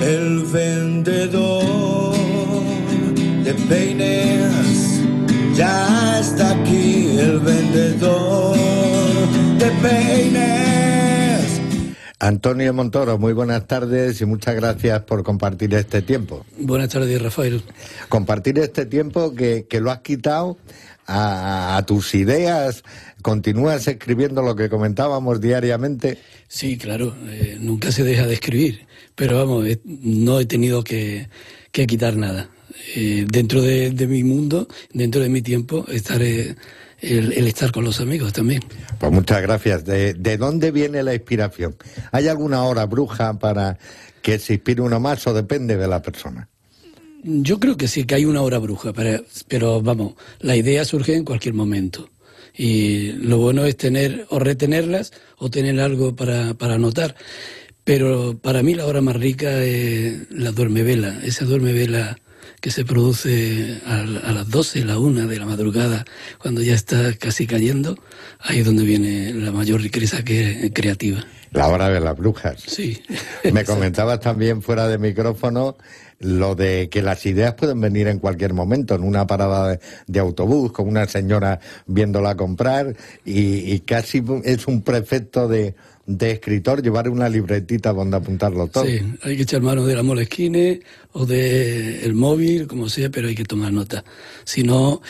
el vendedor de peines. Ya está aquí el vendedor de peines. Antonio Montoro, muy buenas tardes y muchas gracias por compartir este tiempo. Buenas tardes, Rafael. Compartir este tiempo que lo has quitado a tus ideas. ¿Continúas escribiendo lo que comentábamos diariamente? Sí, claro, nunca se deja de escribir, pero vamos, no he tenido que quitar nada. Dentro de mi mundo, dentro de mi tiempo, estaré el estar con los amigos también. Pues muchas gracias. ¿De dónde viene la inspiración? ¿Hay alguna hora bruja para que se inspire uno más o depende de la persona? Yo creo que sí, que hay una hora bruja, pero vamos, la idea surge en cualquier momento. Y lo bueno es tener o retenerlas o tener algo para anotar. Pero para mí la hora más rica es la duermevela, esa duermevela que se produce a las 12, la 1 de la madrugada, cuando ya está casi cayendo, ahí es donde viene la mayor riqueza creativa. La hora de las brujas. Sí. Me comentabas también fuera de micrófono lo de que las ideas pueden venir en cualquier momento, en una parada de autobús, con una señora viéndola comprar, y casi es un precepto de escritor llevar una libretita donde apuntarlo todo. Sí, hay que echar mano de la Moleskine o del móvil, como sea, pero hay que tomar nota. Si no,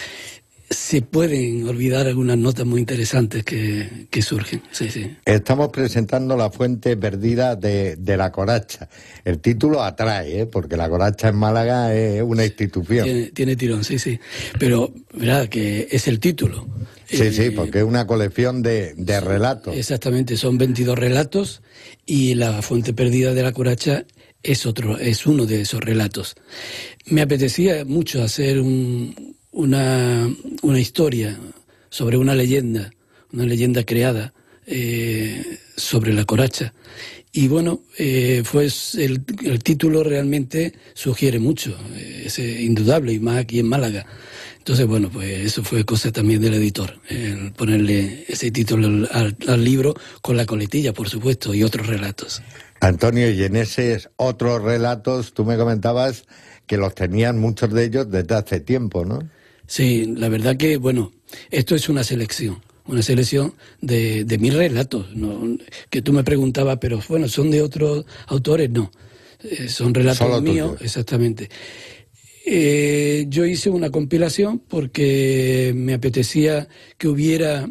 se pueden olvidar algunas notas muy interesantes que surgen. Sí, sí. Estamos presentando La fuente perdida de La Coracha. El título atrae, porque La Coracha en Málaga es una institución. Tiene tirón, sí, sí. Pero, verdad, que es el título. Sí, porque es una colección de relatos. Exactamente, son 22 relatos y La fuente perdida de La Coracha es uno de esos relatos. Me apetecía mucho hacer una historia sobre una leyenda creada sobre La Coracha. Y bueno, pues el título realmente sugiere mucho, es indudable, y más aquí en Málaga. Entonces, bueno, pues eso fue cosa también del editor, el ponerle ese título al libro con la coletilla, por supuesto, y otros relatos. Antonio, y en esos otros relatos tú me comentabas que los tenían muchos de ellos desde hace tiempo, ¿no? Sí, la verdad que, bueno, esto es una selección de mis relatos, ¿no? Que tú me preguntabas, pero bueno, ¿son de otros autores? No, son relatos míos, exactamente. Yo hice una compilación porque me apetecía que hubiera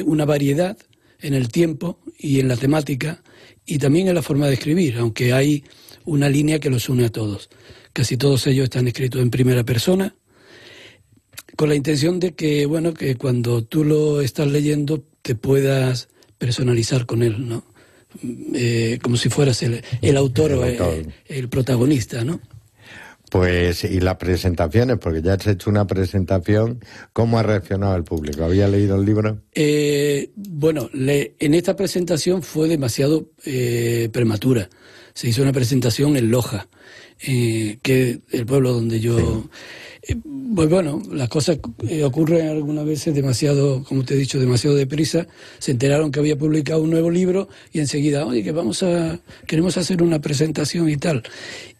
una variedad en el tiempo y en la temática y también en la forma de escribir, aunque hay una línea que los une a todos. Casi todos ellos están escritos en primera persona, con la intención de que, bueno, que cuando tú lo estás leyendo te puedas personalizar con él, ¿no? Como si fueras el autor o el protagonista, ¿no? Pues, y las presentaciones, porque ya has hecho una presentación, ¿cómo ha reaccionado el público? ¿Había leído el libro? Bueno, en esta presentación fue demasiado prematura. Se hizo una presentación en Loja, que es el pueblo donde yo... Sí. Pues bueno, las cosas ocurren algunas veces demasiado, como te he dicho, demasiado deprisa. Se enteraron que había publicado un nuevo libro y enseguida, oye, que queremos hacer una presentación y tal.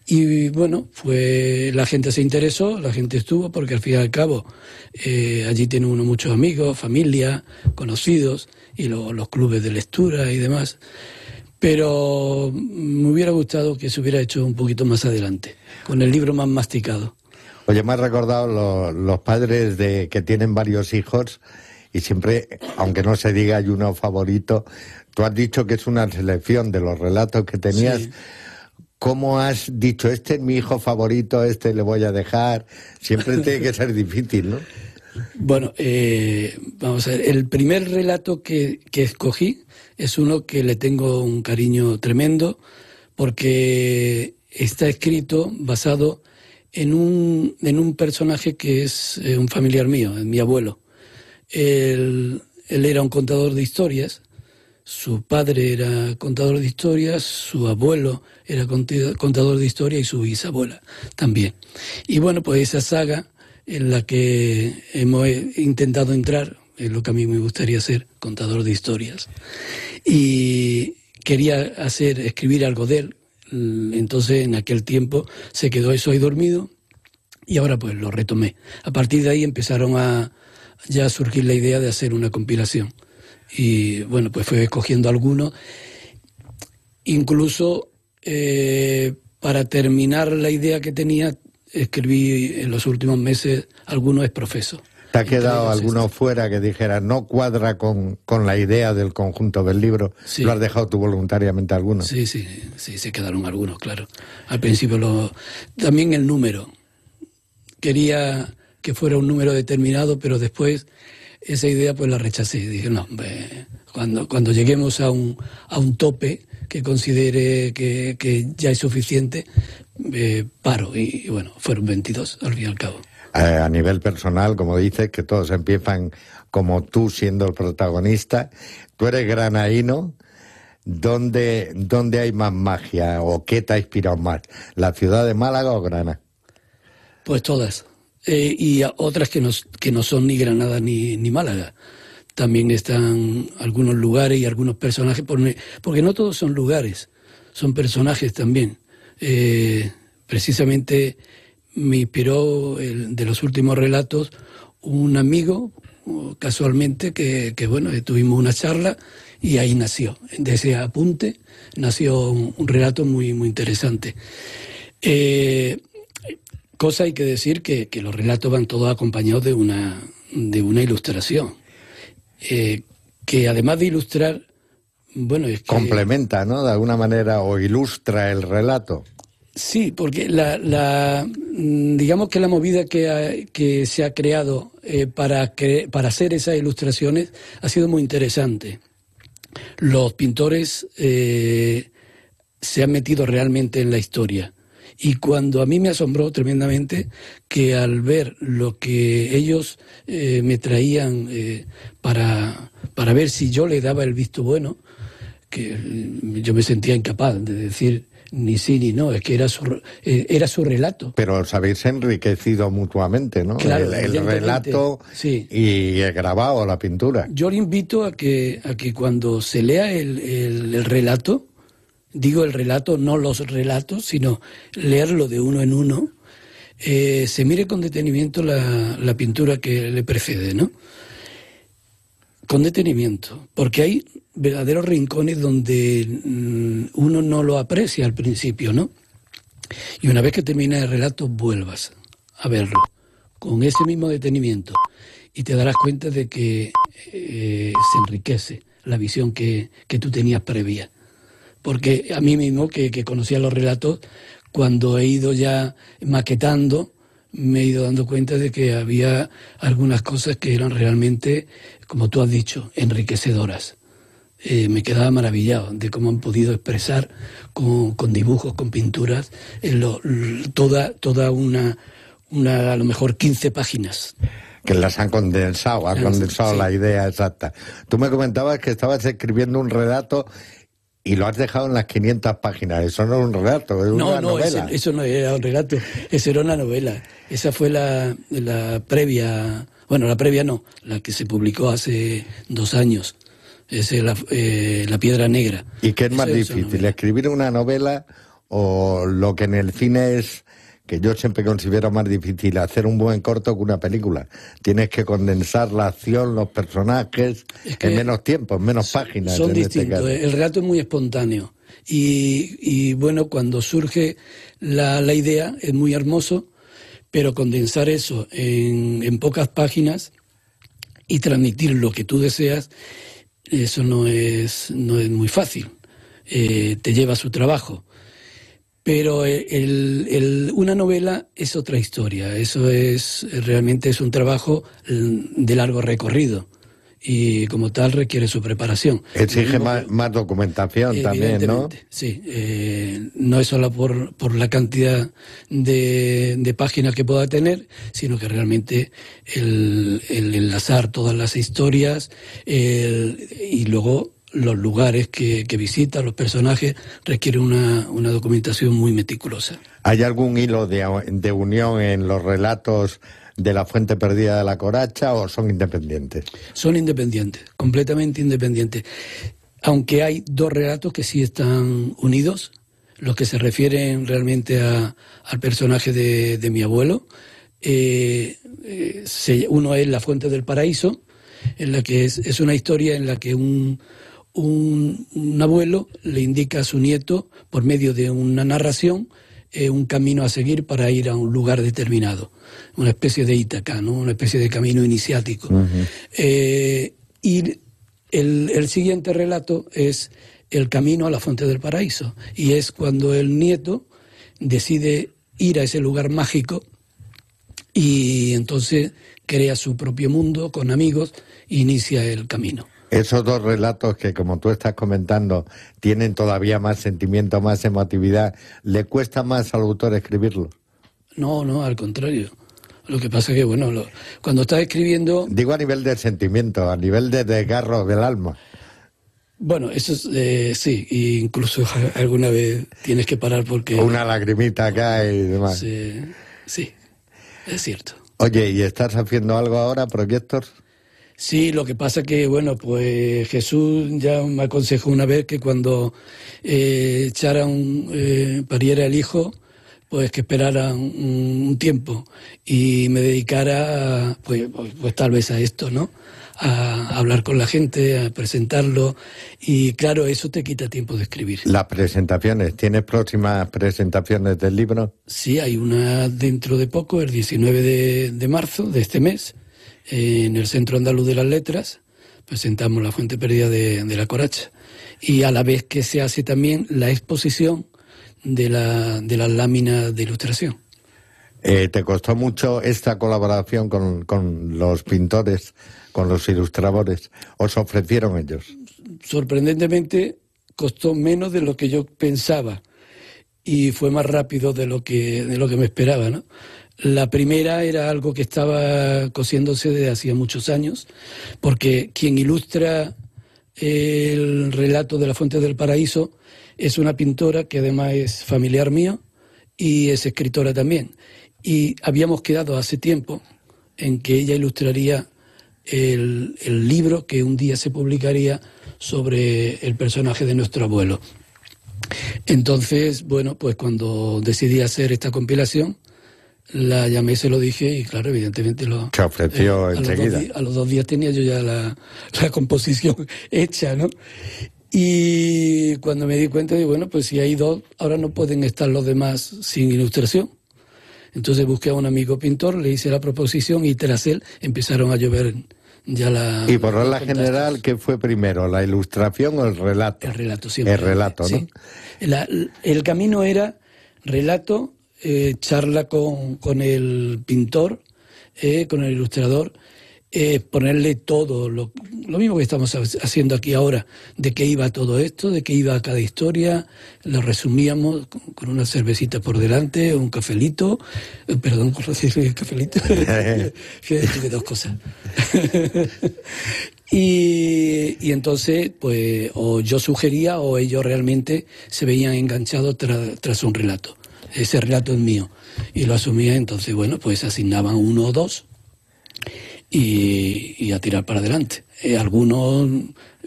Y bueno, pues la gente se interesó, la gente estuvo, porque al fin y al cabo allí tiene uno muchos amigos, familia, conocidos, y los clubes de lectura y demás. Pero me hubiera gustado que se hubiera hecho un poquito más adelante, con el libro más masticado. Oye, me has recordado los padres que tienen varios hijos y siempre, aunque no se diga hay uno favorito, tú has dicho que es una selección de los relatos que tenías. Sí. ¿Cómo has dicho, este es mi hijo favorito, este le voy a dejar? Siempre tiene que ser difícil, ¿no? Bueno, vamos a ver, el primer relato que escogí es uno que le tengo un cariño tremendo porque está escrito basado en un personaje que es un familiar mío, mi abuelo. Él era un contador de historias, su padre era contador de historias, su abuelo era contador de historias y su bisabuela también. Y bueno, pues esa saga en la que hemos intentado entrar, es lo que a mí me gustaría ser, contador de historias. Y quería escribir algo de él, Entonces, en aquel tiempo se quedó eso ahí dormido y ahora pues lo retomé. A partir de ahí empezaron a ya surgir la idea de hacer una compilación. Y bueno, pues fue escogiendo algunos. Incluso para terminar la idea que tenía, escribí en los últimos meses algunos exprofesos. ¿Te ha quedado alguno fuera que dijera no cuadra con la idea del conjunto del libro? Sí. ¿Lo has dejado tú voluntariamente alguno? Sí, se quedaron algunos, claro. Al principio también el número. Quería que fuera un número determinado, pero después esa idea pues la rechacé. Dije, no, cuando lleguemos a un tope que considere que ya es suficiente, paro. Y bueno, fueron 22 al fin y al cabo. A nivel personal, como dices, que todos empiezan como tú siendo el protagonista. Tú eres granaíno. ¿Dónde hay más magia o qué te ha inspirado más? ¿La ciudad de Málaga o Granada? Pues todas. Y otras que no son ni Granada ni Málaga. También están algunos lugares y algunos personajes, porque no todos son lugares, son personajes también. Precisamente me inspiró de los últimos relatos un amigo, casualmente, que bueno, tuvimos una charla y ahí nació. De ese apunte nació un relato muy, muy interesante. Cosa hay que decir que los relatos van todos acompañados de una ilustración. Que además de ilustrar, bueno, es que... Complementa, ¿no? De alguna manera, o ilustra el relato. Sí, porque digamos que la movida que se ha creado para hacer esas ilustraciones ha sido muy interesante. Los pintores se han metido realmente en la historia. Y cuando a mí me asombró tremendamente que al ver lo que ellos me traían para ver si yo le daba el visto bueno, que yo me sentía incapaz de decir ni sí ni no, es que era su relato. Pero os habéis enriquecido mutuamente, ¿no? Claro, el relato sí. Y el grabado, la pintura. Yo le invito a que cuando se lea el relato, digo el relato, no los relatos, sino leerlo de uno en uno, se mire con detenimiento la pintura que le precede, ¿no? Con detenimiento, porque hay verdaderos rincones donde uno no lo aprecia al principio, ¿no? Y una vez que termina el relato, vuelvas a verlo con ese mismo detenimiento y te darás cuenta de que se enriquece la visión que tú tenías previa. Porque a mí mismo, que conocía los relatos, cuando he ido ya maquetando, me he ido dando cuenta de que había algunas cosas que eran realmente, como tú has dicho, enriquecedoras. Me quedaba maravillado de cómo han podido expresar con dibujos, con pinturas, toda una a lo mejor 15 páginas. Que las han condensado, Sí. La idea exacta. Tú me comentabas que estabas escribiendo un relato y lo has dejado en las 500 páginas. Eso no es un relato, es una novela. Eso no era un relato, eso era una novela. Esa fue la previa, bueno, la previa no, la que se publicó hace 2 años. Es La Piedra Negra. ¿Y qué es más difícil, escribir una novela o lo que en el cine es, que yo siempre considero más difícil, hacer un buen corto que una película? Tienes que condensar la acción, los personajes, en menos tiempo, en menos páginas. Son distintos. El relato es muy espontáneo. Y bueno, cuando surge la idea es muy hermoso, pero condensar eso en pocas páginas y transmitir lo que tú deseas, eso no es muy fácil. Te lleva su trabajo. Pero una novela es otra historia. Eso realmente es un trabajo de largo recorrido. Y como tal requiere su preparación. Exige más documentación también, ¿no? Sí, no es solo por la cantidad de páginas que pueda tener, sino que realmente el enlazar todas las historias y luego los lugares que visitan, los personajes, requiere una documentación muy meticulosa. ¿Hay algún hilo de unión en los relatos de La Fuente Perdida de la Coracha o son independientes? Son independientes, completamente independientes. Aunque hay 2 relatos que sí están unidos, los que se refieren realmente al personaje de mi abuelo. Uno es La Fuente del Paraíso, en la que es una historia en la que un abuelo le indica a su nieto, por medio de una narración, un camino a seguir para ir a un lugar determinado, una especie de Ítaca, ¿no? Una especie de camino iniciático. Y el siguiente relato es El camino a la Fuente del Paraíso, y es cuando el nieto decide ir a ese lugar mágico y entonces crea su propio mundo con amigos e inicia el camino. Esos dos relatos que, como tú estás comentando, tienen todavía más sentimiento, más emotividad, ¿le cuesta más al autor escribirlo? No, al contrario. Lo que pasa es que, bueno, cuando estás escribiendo... Digo a nivel de sentimiento, a nivel de desgarro del alma. Bueno, eso sí, incluso alguna vez tienes que parar porque... Una lagrimita acá y demás. Sí, es cierto. Oye, ¿y estás haciendo algo ahora, proyectos? Sí, lo que pasa que, bueno, pues Jesús ya me aconsejó una vez que cuando pariera el hijo, pues que esperara un tiempo y me dedicara, pues tal vez a esto, ¿no? A hablar con la gente, a presentarlo, y claro, eso te quita tiempo de escribir. Las presentaciones, ¿tienes próximas presentaciones del libro? Sí, hay una dentro de poco, el 19 de marzo de este mes, en el Centro Andaluz de las Letras, presentamos La Fuente Perdida de la Coracha, y a la vez que se hace también la exposición de las láminas de ilustración. ¿Te costó mucho esta colaboración con los pintores, con los ilustradores? ¿Os ofrecieron ellos? Sorprendentemente costó menos de lo que yo pensaba y fue más rápido de lo que me esperaba, ¿no? La primera era algo que estaba cosiéndose desde hacía muchos años, porque quien ilustra el relato de La Fuente del Paraíso es una pintora que además es familiar mío y es escritora también. Y habíamos quedado hace tiempo en que ella ilustraría el libro que un día se publicaría sobre el personaje de nuestro abuelo. Entonces, bueno, pues cuando decidí hacer esta compilación, la llamé, se lo dije y claro, evidentemente se ofreció enseguida. A los 2 días tenía yo ya la composición hecha, ¿no? Y cuando me di cuenta, digo, bueno, pues si hay 2, ahora no pueden estar los demás sin ilustración. Entonces busqué a un amigo pintor, le hice la proposición y tras él empezaron a llover ya la... Y por regla general, ¿qué fue primero, la ilustración o el relato? El relato, siempre. El relato, ¿no? Sí. El camino era relato, charla con el pintor, con el ilustrador, ponerle todo, lo mismo que estamos haciendo aquí ahora, de qué iba todo esto, de qué iba cada historia, lo resumíamos con una cervecita por delante, un cafelito, perdón por decir cafelito, que 2 cosas. Y entonces, pues, o yo sugería o ellos realmente se veían enganchados tras un relato. Ese relato es mío. Y lo asumía, entonces, bueno, pues asignaban 1 o 2 y a tirar para adelante. Algunos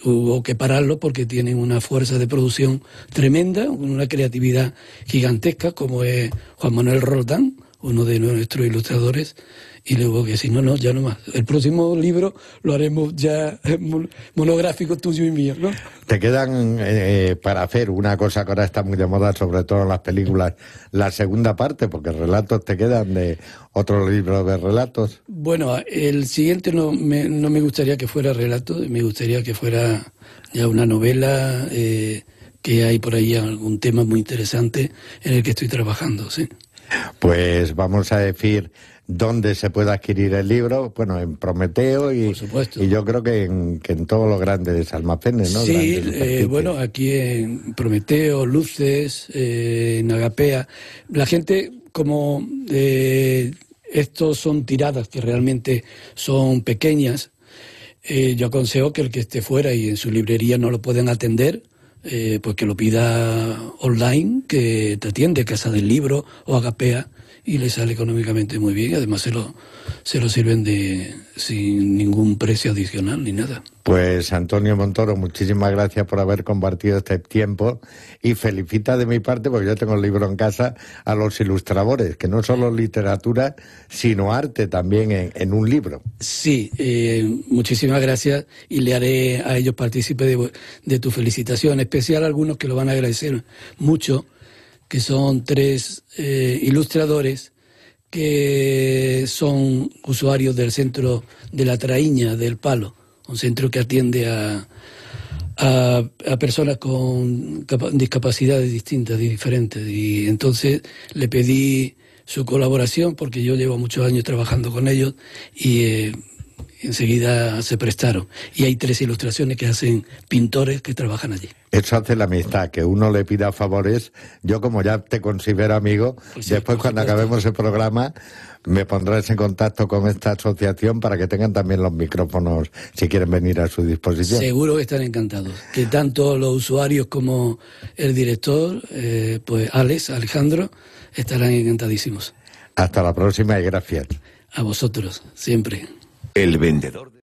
hubo que pararlo porque tienen una fuerza de producción tremenda, una creatividad gigantesca, como es Juan Manuel Roldán, uno de nuestros ilustradores, y luego que si no, ya no más. El próximo libro lo haremos ya monográfico tuyo y mío, ¿no? Te quedan para hacer una cosa que ahora está muy de moda, sobre todo en las películas, la segunda parte, porque relatos te quedan de otro libro de relatos. Bueno, el siguiente no me gustaría que fuera relato, me gustaría que fuera ya una novela, que hay por ahí algún tema muy interesante en el que estoy trabajando, sí. Pues vamos a decir dónde se puede adquirir el libro, bueno, en Prometeo y yo creo que en todos los grandes almacenes, ¿no? Sí, bueno, aquí en Prometeo, Luces, en Agapea. La gente, como estos son tiradas que realmente son pequeñas, yo aconsejo que el que esté fuera y en su librería no lo pueden atender, pues que lo pida online, que te atiende Casa del Libro o Agapea, y le sale económicamente muy bien. Además se lo sirven sin ningún precio adicional ni nada. Pues Antonio Montoro, muchísimas gracias por haber compartido este tiempo y felicita de mi parte, porque yo tengo el libro en casa, a los ilustradores, que no solo literatura, sino arte también en un libro. Sí, muchísimas gracias y le haré a ellos partícipe de tu felicitación, en especial a algunos que lo van a agradecer mucho, que son 3 ilustradores que son usuarios del Centro de la Traíña del Palo, un centro que atiende a personas con discapacidades distintas, diferentes. Y entonces le pedí su colaboración porque yo llevo muchos años trabajando con ellos y enseguida se prestaron. Y hay 3 ilustraciones que hacen pintores que trabajan allí. Eso hace la amistad, que uno le pida favores. Yo, como ya te considero amigo, pues sí, después cuando acabemos el programa me pondrás en contacto con esta asociación para que tengan también los micrófonos si quieren venir a su disposición. Seguro que están encantados. Que tanto los usuarios como el director, pues Alejandro, estarán encantadísimos. Hasta la próxima y gracias. A vosotros, siempre. El vendedor.